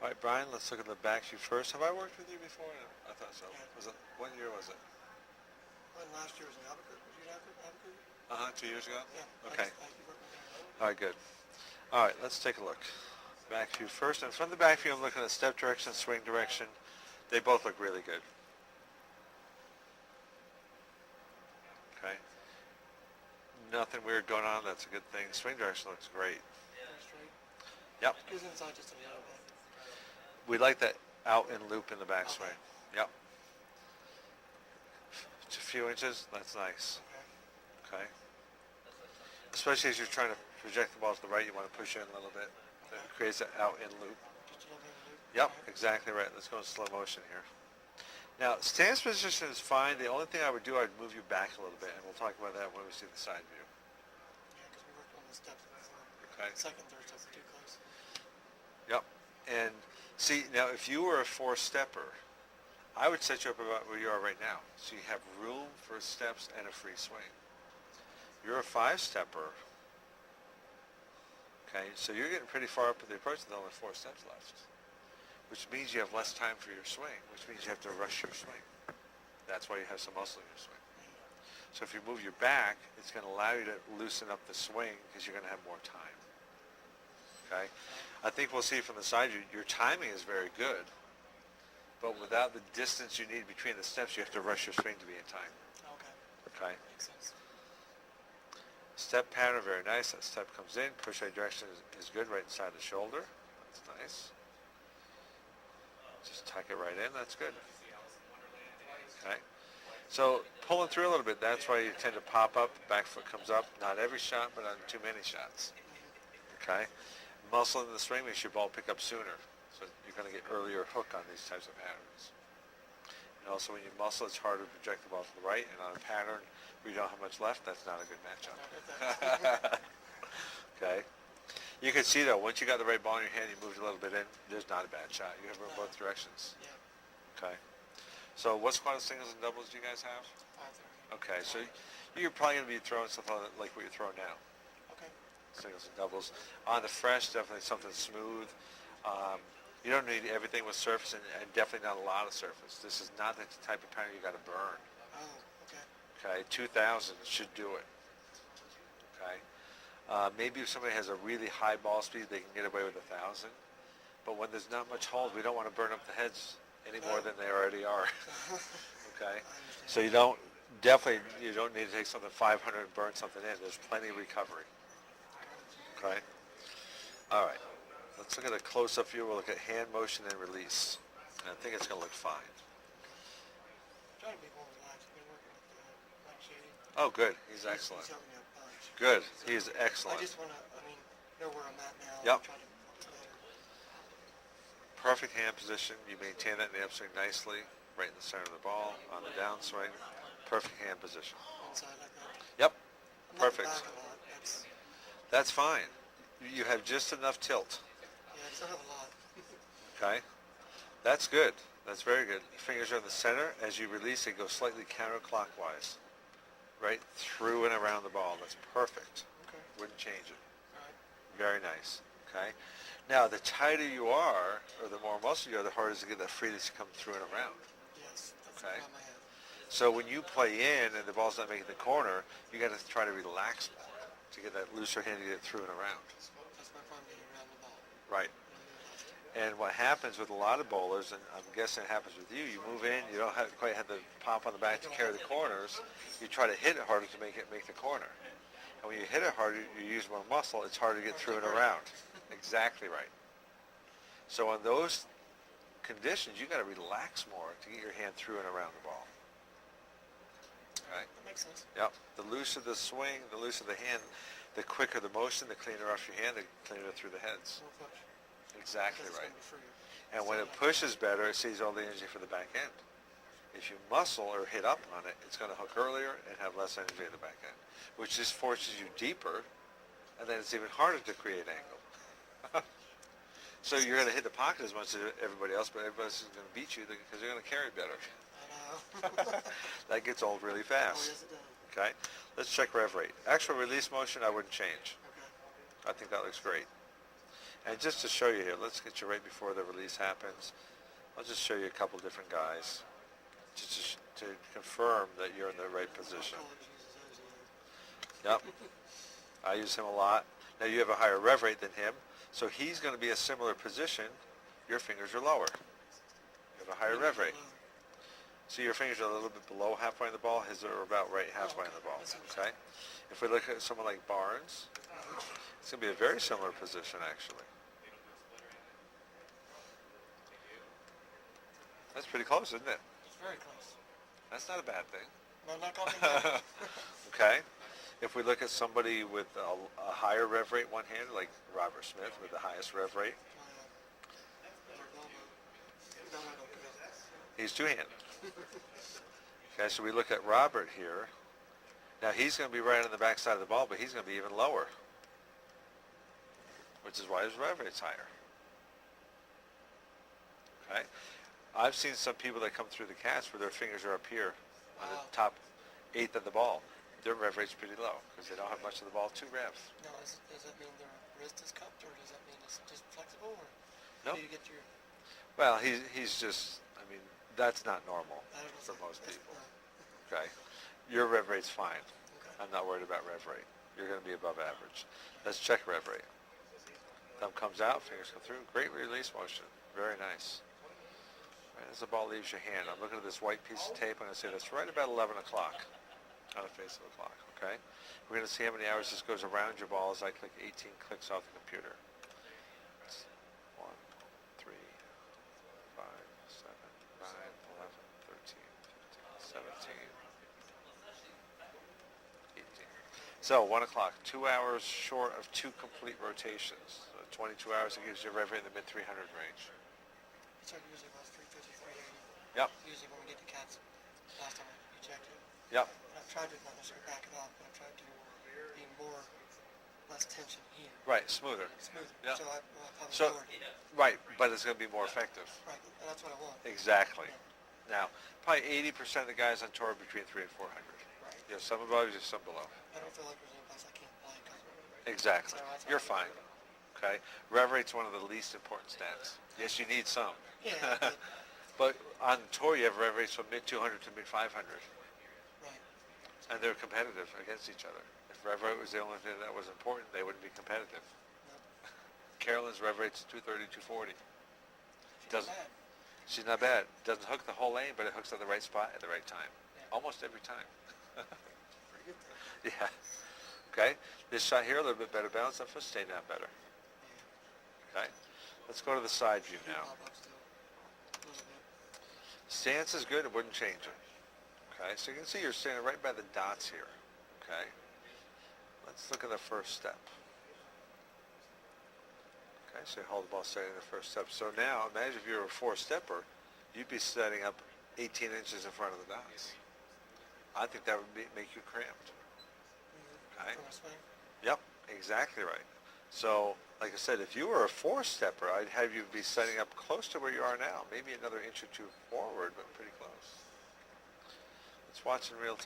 All right, Brian, let's look at the back view first. Have I worked with you before? No, I thought so. Yeah. Was it, what year was it? When last year was in Albuquerque. Was you in Albuquerque? 2 years ago? Yeah. Okay. I keep working there. All right, good. All right, let's take a look. Back view first. And from the back view, I'm looking at step direction, swing direction. They both look really good. Okay. Nothing weird going on. That's a good thing. Swing direction looks great. Pretty straight. Yep. Goes inside just a little bit. We like that out and loop in the backswing. Yep. Just a few inches. That's nice. Okay. Okay. Especially as you're trying to project the ball to the right, you want to push in a little bit. That creates an out and loop. Just a little bit of a loop. Yep, Okay. exactly right. Let's go in slow motion here. Now, stance position is fine. The only thing I would do, I'd move you back a little bit, and we'll talk about that when we see the side view. Yeah, because we worked on the steps before. Okay. Second, third steps are too close. Yep. And see, now if you were a four-stepper, I would set you up about where you are right now. So you have room for steps and a free swing. You're a five-stepper. Okay, so you're getting pretty far up with the approach with only 4 steps left, which means you have less time for your swing, which means you have to rush your swing. That's why you have some muscle in your swing. So if you move your back, it's going to allow you to loosen up the swing because you're going to have more time. Okay? I think we'll see from the side view, your timing is very good, but without the distance you need between the steps, you have to rush your swing to be in time. Okay. Okay? Makes sense. Step pattern, very nice. That step comes in. Push eye direction is good right inside the shoulder. That's nice. Just tuck it right in. That's good. Okay. So pulling through a little bit, that's why you tend to pop up. Back foot comes up. Not every shot, but on too many shots. Okay. Muscle in the swing makes your ball pick up sooner. So you're going to get earlier hook on these types of patterns. And also when you muscle, it's harder to project the ball to the right. And on a pattern where you don't have much left, that's not a good matchup. Okay. You can see though, once you got the right ball in your hand, you moved a little bit in, there's not a bad shot. You have room both directions. Yeah. Okay. So what squad of singles and doubles do you guys have? 5:30. Okay, so you're probably going to be throwing something like what you're throwing now. Okay. Singles and doubles. On the fresh, definitely something smooth. You don't need everything with surface and definitely not a lot of surface. This is not the type of pattern you got to burn. Oh, okay. Okay, 2,000 should do it. Okay. Maybe if somebody has a really high ball speed, they can get away with 1,000. But when there's not much hold, we don't want to burn up the heads any more than they already are. Okay. So you don't need to take something 500 and burn something in. There's plenty of recovery. Okay. All right. Let's look at a close-up view. We'll look at hand motion and release. And I think it's going to look fine. I'm trying to be more relaxed. I've been working with Mike Shady. Oh, good. He's excellent. He's helping me a bunch. Good. So He's excellent. I just want to, know where I'm at now. Yep. And try to focus better. Perfect hand position. You maintain that in the upswing nicely, right in the center of the ball, on the downswing. Perfect hand position. Inside like that. Yep. I'm Perfect. Back a lot. That's fine. You have just enough tilt. Yeah, I just don't have a lot. Okay? That's good. That's very good. Fingers are in the center. As you release, it goes slightly counterclockwise. Right through and around the ball. That's perfect. Okay. Wouldn't change it. All right. Very nice. Okay? Now, the tighter you are, or the more muscle you are, the harder it is to get that freeness to come through and around. Yes, that's Okay. the problem I have. So when you play in and the ball's not making the corner, you got to try to relax more to get that looser hand to get through and around. That's my problem, getting around the ball. Right. And what happens with a lot of bowlers, and I'm guessing it happens with you, you move in, you don't quite have the pop on the back to carry the corners, you try to hit it harder to make the corner. And when you hit it harder, you use more muscle, it's harder to get through and around. Exactly right. So on those conditions, you got to relax more to get your hand through and around the ball. Right? That makes sense. Yep. The looser the swing, the looser the hand, the quicker the motion, the cleaner off your hand, the cleaner through the heads. More push. Exactly Because it's right. gonna be freer. And when it pushes better, it sees all the energy for the back end. If you muscle or hit up on it, it's going to hook earlier and have less energy in the back end, which just forces you deeper, and then it's even harder to create angle. So you're going to hit the pocket as much as everybody else, but everybody else is going to beat you because they're going to carry better. I know. That gets old really Oh, fast. yes, it does. Okay, let's check rev rate. Actual release motion, I wouldn't change. Okay. I think that looks great. And just to show you here, let's get you right before the release happens. I'll just show you a couple different guys, just to confirm that you're in the right position. Yep, I use him a lot. Now you have a higher rev rate than him, so he's going to be a similar position. Your fingers are lower. You have a higher rev rate. So your fingers are a little bit below halfway on the ball. His are about right halfway on the ball. Okay. If we look at someone like Barnes, it's going to be a very similar position actually. That's pretty close, isn't it? It's very close. That's not a bad thing. No, not talking about Okay. If we look at somebody with a higher rev rate one-handed, like Robert Smith with the highest rev rate, he's two-handed. Okay, so we look at Robert here. Now he's going to be right on the backside of the ball, but he's going to be even lower, which is why his rev rate's higher. Okay. I've seen some people that come through the cast where their fingers are up here on the top eighth of the ball. Their rev rate's pretty low because they don't have much of the ball to rev. No, does that mean their wrist is cupped, or does that mean it's just flexible, or Nope. do you get your... Well, he's just, I mean, that's not normal I don't know, for most that's- people. Okay. Your rev rate's fine. Okay. I'm not worried about rev rate. You're going to be above average. Let's check rev rate. Thumb comes out, fingers come through. Great release motion. Very nice. Right, as the ball leaves your hand, I'm looking at this white piece of tape. I'm going to say that's right about 11 o'clock on the face of the clock, okay? We're going to see how many hours this goes around your ball as I click 18 clicks off the computer. It's 1, 3, 5, 7, 9, 11, 13, 15, 17, 18. So 1 o'clock, 2 hours short of 2 complete rotations. So 22 hours, it gives you a rev rate in the mid 300 range. It's usually about 350, 380. Yep. Usually when we get the cats, last time you checked it. Yep. And I've tried to not necessarily back it off, but I've tried to be less tension here. Right, smoother. Smoother. Yeah. So I'll have So, authority. right, but it's going to be more effective. Right, and that's what I want. Exactly. Now, probably 80% of the guys on tour are between 300 and 400. Right. You have some above, you have some below. I don't feel like there's any place I can't play. Exactly. So that's You're how I fine. Okay. Rev rate's one of the least important stats. Yes, you need some. Yeah, But on tour, you have rev rates from mid 200 to mid 500, right. and they're competitive against each other. If rev rate was the only thing that was important, they wouldn't be competitive. Nope. Carolyn's rev rate's 230, 240. Doesn't. Bad. She's not bad. Doesn't hook the whole lane, but it hooks at the right spot at the right time. Yeah. Almost every time. Pretty good thing. Yeah. Okay. This shot here, a little bit better balance. That foot stayed down better. Yeah. Okay. Let's go to the side view You now. pop up still. A little bit. Stance is good. It wouldn't change it. Okay. So you can see you're standing right by the dots here. Okay. Let's look at the first step. Okay. So you hold the ball steady in the first step. So now, imagine if you were a four-stepper, you'd be setting up 18 inches in front of the dots. I think that would make you cramped. Okay. From a swing. Yep, exactly right. So, like I said, if you were a four-stepper, I'd have you be setting up close to where you are now, maybe another inch or two forward, but pretty close. Let's watch in real time.